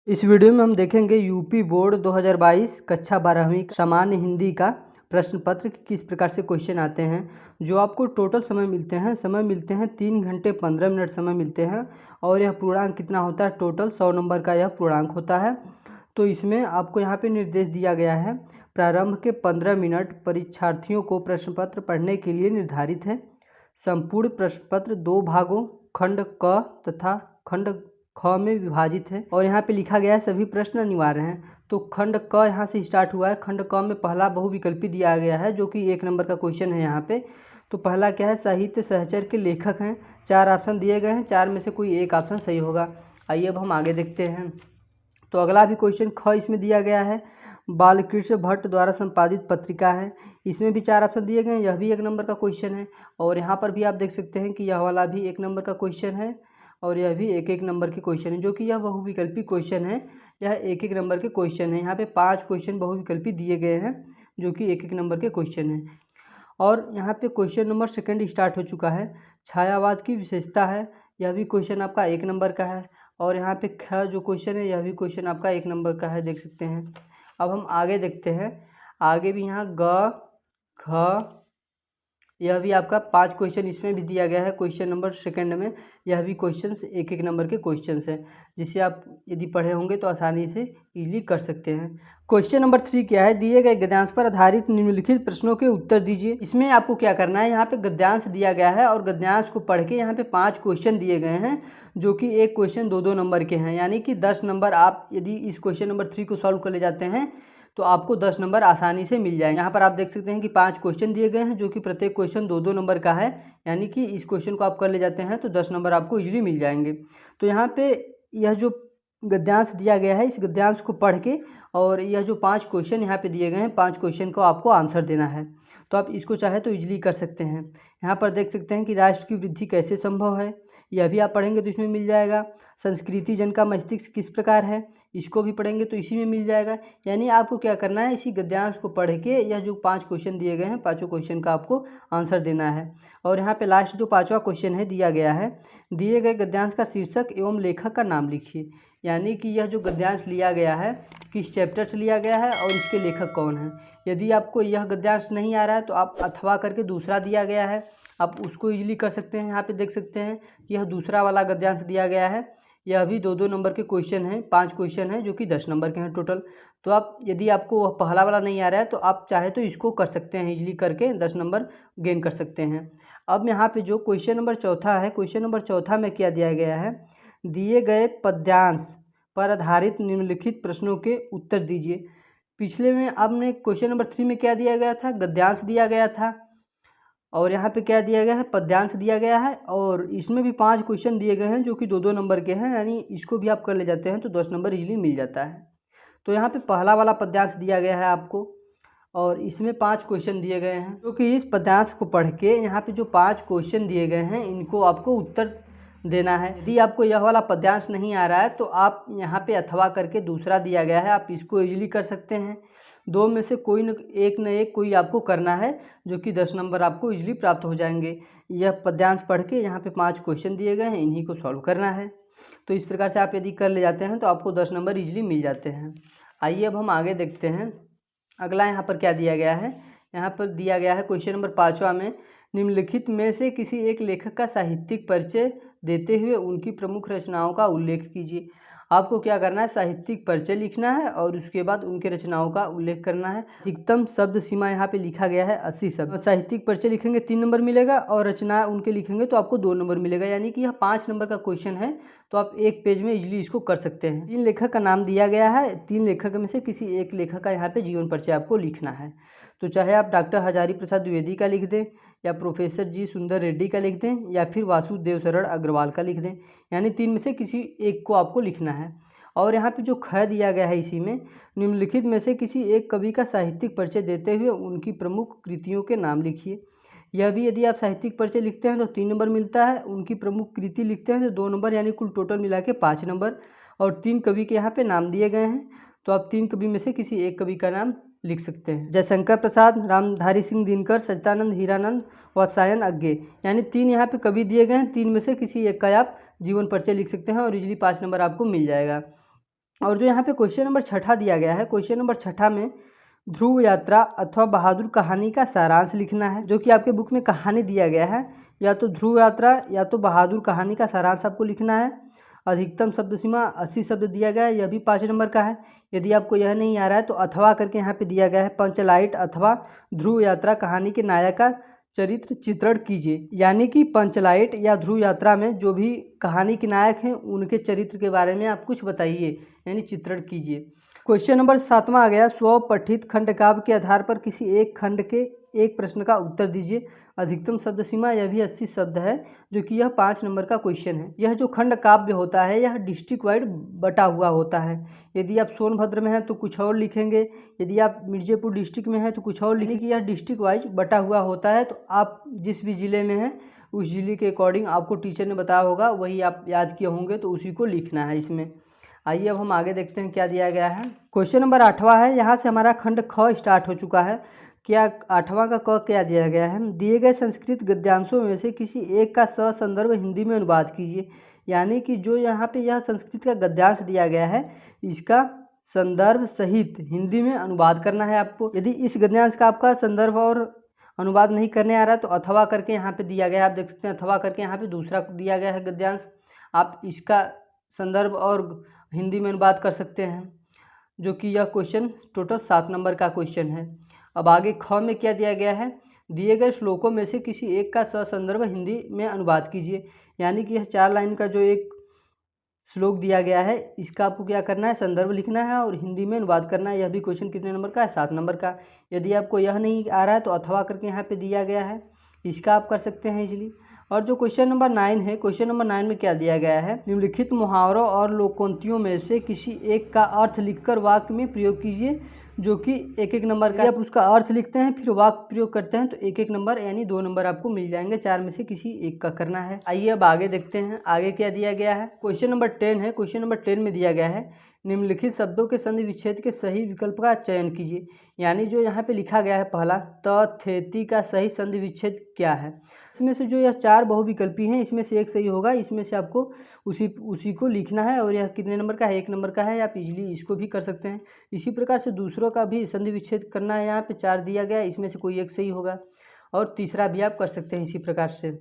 इस वीडियो में हम देखेंगे यूपी बोर्ड 2022 कक्षा 12वीं सामान्य हिंदी का प्रश्न पत्र किस प्रकार से क्वेश्चन आते हैं। जो आपको टोटल समय मिलते हैं 3 घंटे 15 मिनट समय मिलते हैं और यह पूर्णांक कितना होता है, टोटल 100 नंबर का यह पूर्णांक होता है। तो इसमें आपको यहाँ पे निर्देश दिया गया है, प्रारंभ के 15 मिनट परीक्षार्थियों को प्रश्न पत्र पढ़ने के लिए निर्धारित है। संपूर्ण प्रश्न पत्र 2 भागों खंड क तथा खंड ख में विभाजित है और यहाँ पे लिखा गया है सभी प्रश्न अनिवार्य हैं। तो खंड क यहाँ से स्टार्ट हुआ है। खंड क में पहला बहुविकल्पी दिया गया है जो कि 1 नंबर का क्वेश्चन है यहाँ पे। तो पहला क्या है, साहित्य सहचर के लेखक हैं। 4 ऑप्शन दिए गए हैं, 4 में से कोई एक ऑप्शन सही होगा। आइए अब हम आगे देखते हैं। तो अगला भी क्वेश्चन ख इसमें दिया गया है, बालकृष्ण भट्ट द्वारा संपादित पत्रिका है। इसमें भी 4 ऑप्शन दिए गए हैं, यह भी 1 नंबर का क्वेश्चन है। और यहाँ पर भी आप देख सकते हैं कि यह वाला भी 1 नंबर का क्वेश्चन है और यह भी 1-1 नंबर के क्वेश्चन है, जो कि यह बहुविकल्पी क्वेश्चन है। यह 1-1 नंबर के क्वेश्चन है। यहाँ पे 5 क्वेश्चन बहुविकल्पी दिए गए हैं जो कि 1-1 नंबर के क्वेश्चन है। और यहाँ पे क्वेश्चन नंबर सेकंड स्टार्ट हो चुका है, छायावाद की विशेषता है। यह भी क्वेश्चन आपका 1 नंबर का है। और यहाँ पे ख जो क्वेश्चन है, यह भी क्वेश्चन आपका 1 नंबर का है, देख सकते हैं। अब हम आगे देखते हैं। आगे भी यहाँ ग ख, यह भी आपका 5 क्वेश्चन इसमें भी दिया गया है। क्वेश्चन नंबर सेकंड में यह भी क्वेश्चन 1-1 नंबर के क्वेश्चन है, जिसे आप यदि पढ़े होंगे तो आसानी से इजीली कर सकते हैं। क्वेश्चन नंबर 3 क्या है, दिए गए गद्यांश पर आधारित निम्नलिखित प्रश्नों के उत्तर दीजिए। इसमें आपको क्या करना है, यहाँ पे गद्यांश दिया गया है और गद्यांश को पढ़ के यहाँ पे 5 क्वेश्चन दिए गए हैं जो कि एक क्वेश्चन 2-2 नंबर के हैं, यानी कि 10 नंबर। आप यदि इस क्वेश्चन नंबर 3 को सॉल्व कर ले जाते हैं तो आपको 10 नंबर आसानी से मिल जाएंगे। यहाँ पर आप देख सकते हैं कि 5 क्वेश्चन दिए गए हैं जो कि प्रत्येक क्वेश्चन 2-2 नंबर का है, यानी कि इस क्वेश्चन को आप कर ले जाते हैं तो 10 नंबर आपको इजीली मिल जाएंगे। तो यहाँ पे यह जो गद्यांश दिया गया है, इस गद्यांश को पढ़ के और यह जो 5 क्वेश्चन यहाँ पे दिए गए हैं, 5 क्वेश्चन को आपको आंसर देना है। तो आप इसको चाहे तो इजीली कर सकते हैं। यहाँ पर देख सकते हैं कि राष्ट्र की वृद्धि कैसे संभव है, यह भी आप पढ़ेंगे तो इसमें मिल जाएगा। संस्कृति जन का मस्तिष्क किस प्रकार है, इसको भी पढ़ेंगे तो इसी में मिल जाएगा। यानी आपको क्या करना है, इसी गद्यांश को पढ़ के यह जो 5 क्वेश्चन दिए गए हैं, 5 क्वेश्चन का आपको आंसर देना है। और यहाँ पे लास्ट जो 5वां क्वेश्चन है दिया गया है, दिए गए गद्यांश का शीर्षक एवं लेखक का नाम लिखिए। यानी कि यह जो गद्यांश लिया गया है किस चैप्टर से लिया गया है और इसके लेखक कौन है। यदि आपको यह गद्यांश नहीं आ रहा है तो आप अथवा करके दूसरा दिया गया है, आप उसको इजीली कर सकते हैं। यहाँ पे देख सकते हैं कि यह दूसरा वाला गद्यांश दिया गया है। यह भी 2-2 नंबर के क्वेश्चन हैं, 5 क्वेश्चन हैं जो कि 10 नंबर के हैं टोटल। तो आप यदि आपको वह पहला वाला नहीं आ रहा है तो आप चाहे तो इसको कर सकते हैं, इजीली करके 10 नंबर गेन कर सकते हैं। अब यहाँ पे जो क्वेश्चन नंबर चौथा है, क्वेश्चन नंबर चौथा में क्या दिया गया है, दिए गए पद्यांश पर आधारित निम्नलिखित प्रश्नों के उत्तर दीजिए। पिछले में आपने क्वेश्चन नंबर 3 में क्या दिया गया था, गद्यांश दिया गया था और यहाँ पे क्या दिया गया है, पद्यांश दिया गया है। और इसमें भी 5 क्वेश्चन दिए गए हैं जो कि 2-2 नंबर के हैं, यानी इसको भी आप कर ले जाते हैं तो 10 नंबर इजीली मिल जाता है। तो यहाँ पे पहला वाला पद्यांश दिया गया है आपको और इसमें 5 क्वेश्चन दिए गए हैं, क्योंकि इस पद्यांश को पढ़ के यहाँ पे जो 5 क्वेश्चन दिए गए हैं इनको आपको उत्तर देना है। यदि आपको यह वाला पद्यांश नहीं आ रहा है तो आप यहाँ पे अथवा करके दूसरा दिया गया है, आप इसको इजीली कर सकते हैं। 2 में से कोई न एक कोई आपको करना है जो कि 10 नंबर आपको इजीली प्राप्त हो जाएंगे। यह पद्यांश पढ़ के यहाँ पे 5 क्वेश्चन दिए गए हैं, इन्हीं को सॉल्व करना है। तो इस प्रकार से आप यदि कर ले जाते हैं तो आपको 10 नंबर इजीली मिल जाते हैं। आइए अब हम आगे देखते हैं। अगला यहाँ पर क्या दिया गया है, यहाँ पर दिया गया है क्वेश्चन नंबर 5वां में, निम्नलिखित में से किसी एक लेखक का साहित्यिक परिचय देते हुए उनकी प्रमुख रचनाओं का उल्लेख कीजिए। आपको क्या करना है, साहित्यिक परिचय लिखना है और उसके बाद उनके रचनाओं का उल्लेख करना है। अधिकतम शब्द सीमा यहाँ पे लिखा गया है 80 शब्द। साहित्यिक परिचय लिखेंगे 3 नंबर मिलेगा और रचना उनके लिखेंगे तो आपको 2 नंबर मिलेगा, यानी कि यह 5 नंबर का क्वेश्चन है। तो आप एक पेज में इजीली इसको कर सकते हैं। 3 लेखक का नाम दिया गया है, 3 लेखक में से किसी एक लेखक का यहाँ पे जीवन परिचय आपको लिखना है। तो चाहे आप डॉक्टर हजारी प्रसाद द्विवेदी का लिख दें या प्रोफेसर जी सुंदर रेड्डी का लिख दें या फिर वासुदेव शरण अग्रवाल का लिख दें, यानी 3 में से किसी एक को आपको लिखना है। और यहाँ पे जो ख दिया गया है, इसी में निम्नलिखित में से किसी एक कवि का साहित्यिक परिचय देते हुए उनकी प्रमुख कृतियों के नाम लिखिए। यह भी यदि आप साहित्यिक परिचय लिखते हैं तो 3 नंबर मिलता है, उनकी प्रमुख कृति लिखते हैं तो 2 नंबर, यानी कुल टोटल मिला के 5 नंबर। और 3 कवि के यहाँ पे नाम दिए गए हैं, तो आप 3 कवि में से किसी एक कवि का नाम लिख सकते हैं। जयशंकर प्रसाद, रामधारी सिंह दिनकर, सच्चिदानंद हीरानंद, वात्स्यायन अज्ञे, यानी 3 यहाँ पे कवि दिए गए हैं। 3 में से किसी एक का आप जीवन परिचय लिख सकते हैं और इजीली 5 नंबर आपको मिल जाएगा। और जो यहाँ पे क्वेश्चन नंबर छठा दिया गया है, क्वेश्चन नंबर छठा में ध्रुव यात्रा अथवा बहादुर कहानी का सारांश लिखना है। जो कि आपके बुक में कहानी दिया गया है, या तो ध्रुव यात्रा या तो बहादुर कहानी का सारांश आपको लिखना है। अधिकतम शब्द सीमा 80 शब्द दिया गया है, यह भी 5 नंबर का है। यदि आपको यह नहीं आ रहा है तो अथवा करके यहाँ पे दिया गया है, पंचलाइट अथवा ध्रुव यात्रा कहानी के नायक का चरित्र चित्रण कीजिए। यानी कि पंचलाइट या ध्रुव यात्रा में जो भी कहानी के नायक हैं उनके चरित्र के बारे में आप कुछ बताइए, यानी चित्रण कीजिए। क्वेश्चन नंबर 7वां आ गया, स्वपठित खंडकाव्य के आधार पर किसी एक खंड के एक प्रश्न का उत्तर दीजिए। अधिकतम शब्द सीमा यह भी 80 शब्द है, जो कि यह 5 नंबर का क्वेश्चन है। यह जो खंड काव्य होता है यह डिस्ट्रिक्ट वाइड बटा हुआ होता है। यदि आप सोनभद्र में हैं तो कुछ और लिखेंगे, यदि आप मिर्जेपुर डिस्ट्रिक्ट में हैं तो कुछ और लिखेंगे। यह डिस्ट्रिक्ट वाइज बटा हुआ होता है, तो आप जिस भी ज़िले में हैं उस ज़िले के अकॉर्डिंग आपको टीचर ने बताया होगा, वही आप याद किए होंगे, तो उसी को लिखना है इसमें। आइए अब हम आगे देखते हैं क्या दिया गया है। क्वेश्चन नंबर 8वां है, यहाँ से हमारा खंड ख स्टार्ट हो चुका है। क्या 8वां का क क्या दिया गया है, दिए गए संस्कृत गद्यांशों में से किसी एक का ससंदर्भ हिंदी में अनुवाद कीजिए। यानी कि जो यहाँ पे यह संस्कृत का गद्यांश दिया गया है, इसका संदर्भ सहित हिंदी में अनुवाद करना है आपको। यदि इस गद्यांश का आपका संदर्भ और अनुवाद नहीं करने आ रहा है तो अथवा करके यहाँ पे दिया गया है, आप देख सकते हैं अथवा करके यहाँ पे दूसरा दिया गया है गद्यांश, आप इसका संदर्भ और हिंदी में अनुवाद कर सकते हैं। जो कि यह क्वेश्चन टोटल 7 नंबर का क्वेश्चन है। अब आगे ख में क्या दिया गया है, दिए गए श्लोकों में से किसी एक का ससंदर्भ हिंदी में अनुवाद कीजिए। यानी कि यह 4 लाइन का जो एक श्लोक दिया गया है, इसका आपको क्या करना है, संदर्भ लिखना है और हिंदी में अनुवाद करना है। यह भी क्वेश्चन कितने नंबर का है, 7 नंबर का। यदि आपको यह नहीं आ रहा है तो अथवा करके यहाँ पे दिया गया है, इसका आप कर सकते हैं इजीली। और जो क्वेश्चन नंबर 9 है, क्वेश्चन नंबर 9 में क्या दिया गया है, निम्नलिखित मुहावरों और लोकोक्तियों में से किसी एक का अर्थ लिखकर वाक्य में प्रयोग कीजिए। जो कि 1-1 नंबर का, आप उसका अर्थ लिखते हैं फिर वाक्य प्रयोग करते हैं तो 1-1 नंबर यानी 2 नंबर आपको मिल जाएंगे। 4 में से किसी एक का करना है। आइए अब आगे देखते हैं आगे क्या दिया गया है। क्वेश्चन नंबर 10 है, क्वेश्चन नंबर 10 में दिया गया है, निम्नलिखित शब्दों के संधि विच्छेद के सही विकल्प का चयन कीजिए। यानी जो यहाँ पे लिखा गया है पहला त थेती का सही संधि विच्छेद क्या है। इसमें से जो यह 4 बहुविकल्पी हैं, इसमें से एक सही होगा, इसमें से आपको उसी को लिखना है। और यह कितने नंबर का है, 1 नंबर का है। आप इजीली इसको भी कर सकते हैं। इसी प्रकार से दूसरों का भी संधि विच्छेद करना है। यहाँ पे 4 दिया गया है, इसमें से कोई एक सही होगा। और तीसरा भी आप कर सकते हैं इसी प्रकार से।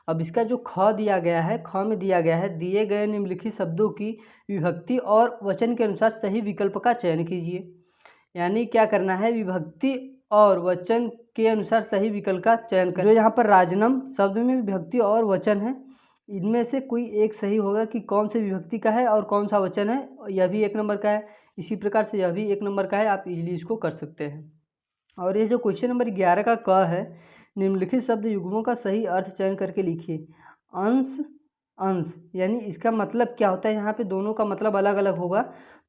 अब इसका जो ख दिया गया है, ख में दिया गया है, दिए गए निम्नलिखित शब्दों की विभक्ति और वचन के अनुसार सही विकल्प का चयन कीजिए। यानी क्या करना है, विभक्ति और वचन के अनुसार सही विकल्प का चयन करें। जो यहाँ पर राजनम शब्द में विभक्ति और वचन है, इनमें से कोई एक सही होगा कि कौन से विभक्ति का है और कौन सा वचन है। यह भी 1 नंबर का है, इसी प्रकार से यह भी 1 नंबर का है। आप इजीली इसको कर सकते हैं। और ये जो क्वेश्चन नंबर 11 का क है, निम्नलिखित शब्द युग्मों का सही अर्थ चयन करके लिखिए। अंश अंश यानी इसका मतलब क्या होता है, यहाँ पे दोनों का मतलब अलग अलग होगा,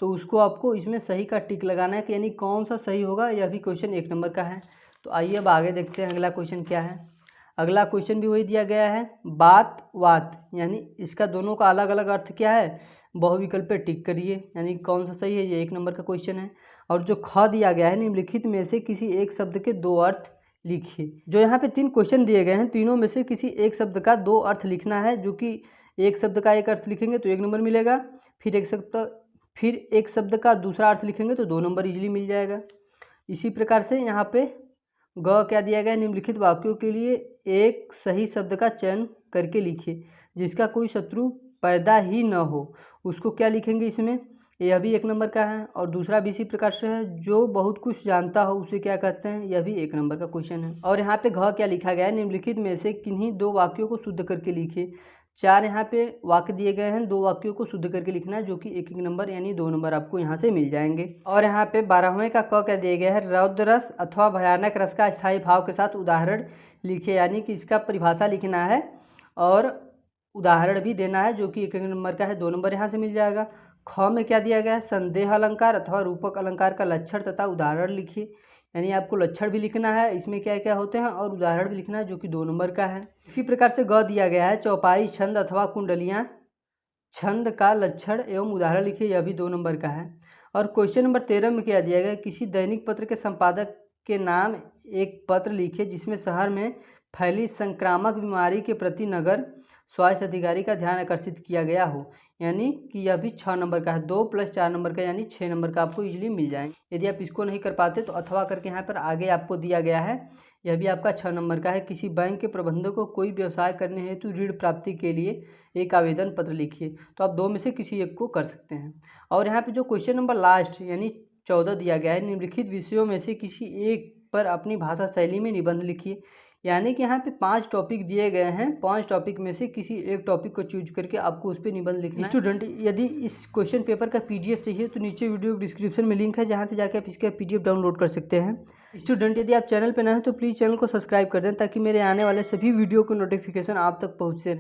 तो उसको आपको इसमें सही का टिक लगाना है कि यानी कौन सा सही होगा। यह भी क्वेश्चन 1 नंबर का है। तो आइए अब आगे देखते हैं अगला क्वेश्चन क्या है। अगला क्वेश्चन भी वही दिया गया है, बात वात, यानी इसका दोनों का अलग अलग अर्थ क्या है, बहुविकल्प पे टिक करिए, यानी कौन सा सही है। ये 1 नंबर का क्वेश्चन है। और जो ख दिया गया है, निम्नलिखित में से किसी एक शब्द के 2 अर्थ लिखिए। जो यहाँ पे 3 क्वेश्चन दिए गए हैं, तीनों में से किसी एक शब्द का 2 अर्थ लिखना है। जो कि एक शब्द का एक अर्थ लिखेंगे तो 1 नंबर मिलेगा, फिर एक शब्द का दूसरा अर्थ लिखेंगे तो 2 नंबर इजीली मिल जाएगा। इसी प्रकार से यहाँ पे ग क्या दिया गया है, निम्नलिखित वाक्यों के लिए एक सही शब्द का चयन करके लिखिए जिसका कोई शत्रु पैदा ही न हो। उसको क्या लिखेंगे इसमें, यह भी 1 नंबर का है। और दूसरा भी इसी प्रकार से है, जो बहुत कुछ जानता हो उसे क्या कहते हैं, यह भी 1 नंबर का क्वेश्चन है। और यहाँ पे घ क्या लिखा गया है, निम्नलिखित में से किन्हीं 2 वाक्यों को शुद्ध करके लिखिए। 4 यहाँ पे वाक्य दिए गए हैं, 2 वाक्यों को शुद्ध करके लिखना है, जो कि 1-1 नंबर यानी 2 नंबर आपको यहाँ से मिल जाएंगे। और यहाँ पे 12वें का क क्या दिया गया है, रौद्र रस अथवा भयानक रस का स्थायी भाव के साथ उदाहरण लिखिए। यानी कि इसका परिभाषा लिखना है और उदाहरण भी देना है, जो कि 1-1 नंबर का है, 2 नंबर यहाँ से मिल जाएगा। ख में क्या दिया गया है, संदेह अलंकार अथवा रूपक अलंकार का लक्षण तथा उदाहरण लिखिए। यानी आपको लक्षण भी लिखना है, इसमें क्या क्या होते हैं, और उदाहरण भी लिखना है, जो कि 2 नंबर का है। इसी प्रकार से ग दिया गया है, चौपाई छंद अथवा कुंडलियाँ छंद का लक्षण एवं उदाहरण लिखिए। यह भी 2 नंबर का है। और क्वेश्चन नंबर 13 में क्या दिया गया, किसी दैनिक पत्र के संपादक के नाम एक पत्र लिखिए जिसमें शहर में फैली संक्रामक बीमारी के प्रति नगर स्वास्थ्य अधिकारी का ध्यान आकर्षित किया गया हो। यानी कि यह भी 6 नंबर का है। 2 + 4 नंबर का यानी 6 नंबर का आपको इजीली मिल जाएंगे। यदि आप इसको नहीं कर पाते तो अथवा करके यहाँ पर आगे आपको दिया गया है, यह भी आपका 6 नंबर का है। किसी बैंक के प्रबंधक को कोई व्यवसाय करने हेतु ऋण प्राप्ति के लिए एक आवेदन पत्र लिखिए। तो आप 2 में से किसी एक को कर सकते हैं। और यहाँ पे जो क्वेश्चन नंबर लास्ट यानी 14 दिया गया है, निम्नलिखित विषयों में से किसी एक पर अपनी भाषा शैली में निबंध लिखिए। यानी कि यहाँ पे 5 टॉपिक दिए गए हैं, 5 टॉपिक में से किसी एक टॉपिक को चूज करके आपको उस पर निबंध लिखना है। स्टूडेंट यदि इस क्वेश्चन पेपर का PDF चाहिए तो नीचे वीडियो डिस्क्रिप्शन में लिंक है, जहाँ से जाकर आप इसका PDF डाउनलोड कर सकते हैं। स्टूडेंट यदि आप चैनल पर नए हैं तो प्लीज़ चैनल को सब्सक्राइब कर दें, ताकि मेरे आने वाले सभी वीडियो को नोटिफिकेशन आप तक पहुँचे।